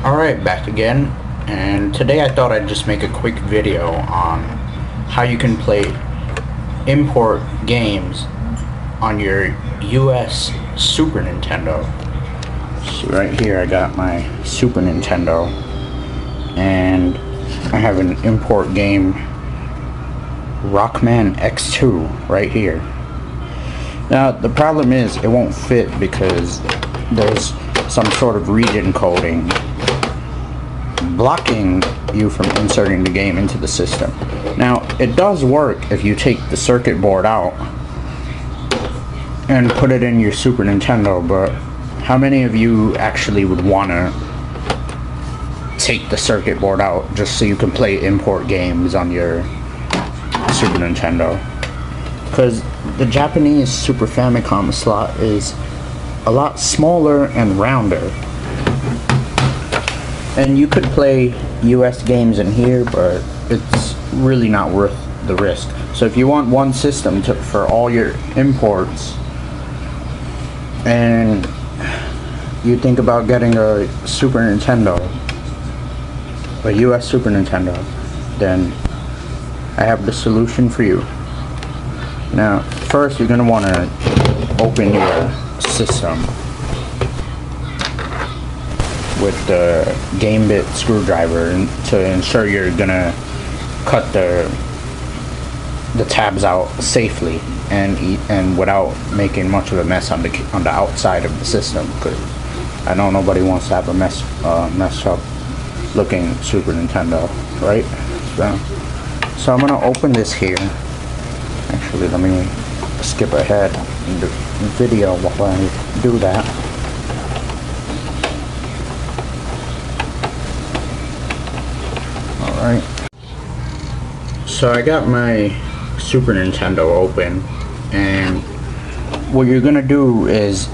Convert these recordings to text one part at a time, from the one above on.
Alright, back again, and today I thought I'd just make a quick video on how you can play import games on your US Super Nintendo. So right here I got my Super Nintendo, and I have an import game, Rockman X2, right here. Now the problem is it won't fit because there's some sort of region coding blocking you from inserting the game into the system. Now it does work if you take the circuit board out and put it in your Super Nintendo, but how many of you actually would want to take the circuit board out just so you can play import games on your Super Nintendo? Because the Japanese Super Famicom slot is a lot smaller and rounder, and you could play US games in here, but it's really not worth the risk. So if you want one system for all your imports, and you think about getting a Super Nintendo, a US Super Nintendo, then I have the solution for you. Now first you're going to want to open your system with the game bit screwdriver to ensure you're gonna cut the tabs out safely and without making much of a mess on the outside of the system, because I know nobody wants to have a messed up looking Super Nintendo, right? So I'm gonna open this here. Actually, let me skip ahead in the video while I do that. Alright. So I got my Super Nintendo open, and what you're gonna do is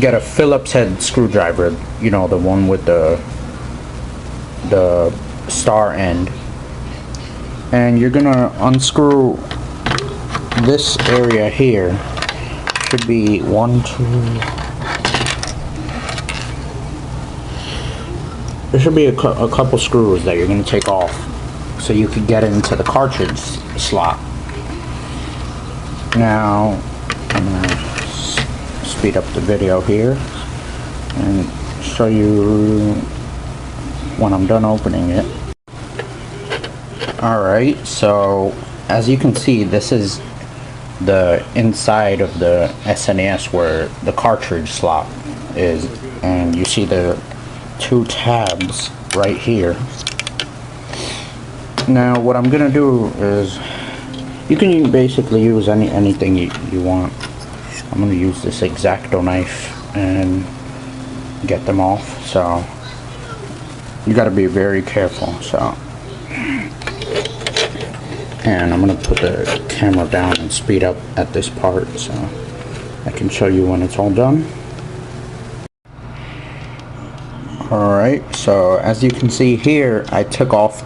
get a Phillips head screwdriver, you know, the one with the star end, and you're gonna unscrew this area here. Should be there should be a couple screws that you're going to take off so you can get into the cartridge slot. Now I'm going to speed up the video here and show you when I'm done opening it. Alright, so as you can see, this is the inside of the SNES where the cartridge slot is, and you see the two tabs right here. Now what I'm gonna do is, you can basically use anything you want. I'm gonna use this X-acto knife and get them off, so you gotta be very careful. So, and I'm gonna put the camera down and speed up at this part so I can show you when it's all done. Alright, so as you can see here, I took off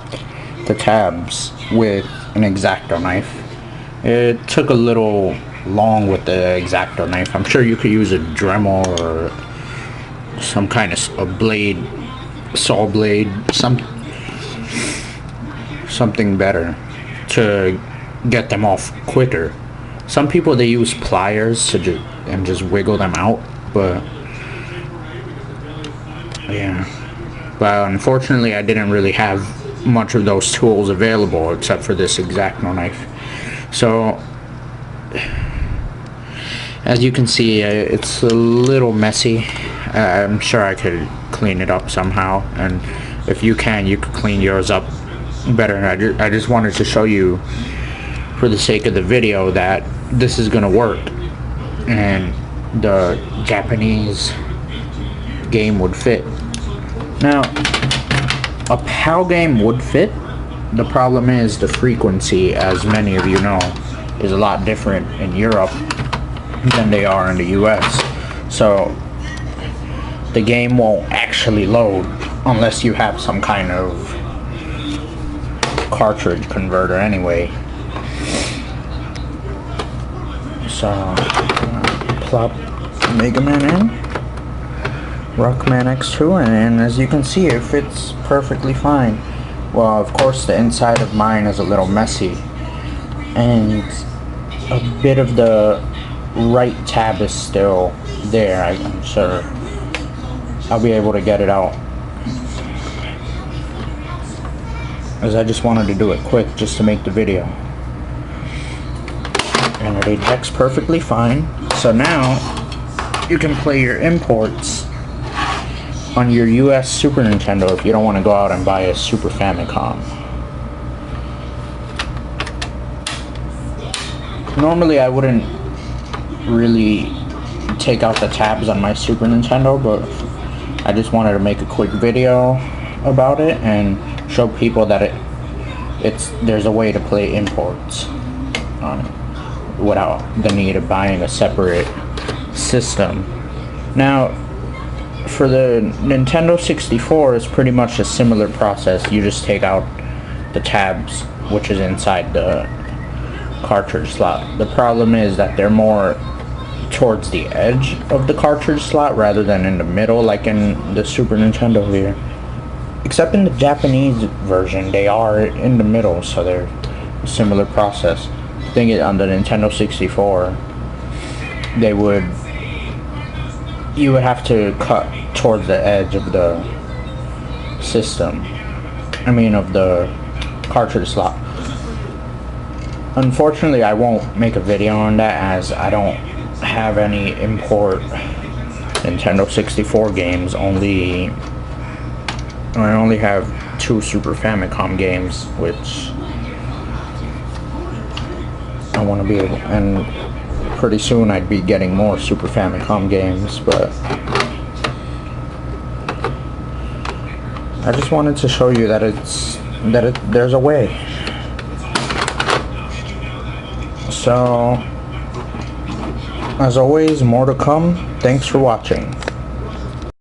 the tabs with an X-acto knife. It took a little long with the X-acto knife. I'm sure you could use a Dremel or some kind of a blade, saw blade, something better to get them off quicker. Some people, they use pliers to just wiggle them out, but yeah. But unfortunately I didn't really have much of those tools available except for this X-acto knife. So as you can see, it's a little messy. I'm sure I could clean it up somehow, and if you can, you could clean yours up better. I just wanted to show you, for the sake of the video, that this is gonna work and the Japanese game would fit. Now a PAL game would fit. The problem is the frequency, as many of you know, is a lot different in Europe than they are in the US. So the game won't actually load unless you have some kind of cartridge converter anyway. So plop Mega Man in, Rockman X2, and as you can see, it fits perfectly fine. Well, of course, the inside of mine is a little messy, and a bit of the right tab is still there. I'm sure I'll be able to get it out, as I just wanted to do it quick just to make the video. And it ejects perfectly fine. So now you can play your imports on your US Super Nintendo if you don't want to go out and buy a Super Famicom. Normally I wouldn't really take out the tabs on my Super Nintendo, but I just wanted to make a quick video about it and show people that there's a way to play imports on it without the need of buying a separate system. Now, for the Nintendo 64, it's pretty much a similar process. You just take out the tabs, which is inside the cartridge slot. The problem is that they're more towards the edge of the cartridge slot rather than in the middle, like in the Super Nintendo here. Except in the Japanese version, they are in the middle, so they're a similar process. The thing is, on the Nintendo 64, you would have to cut towards the edge of the system. I mean, of the cartridge slot. Unfortunately, I won't make a video on that, as I don't have any import Nintendo 64 games. I only have 2 Super Famicom games, which I want to be able, and pretty soon I'd be getting more Super Famicom games, but I just wanted to show you that there's a way. So, as always, more to come. Thanks for watching.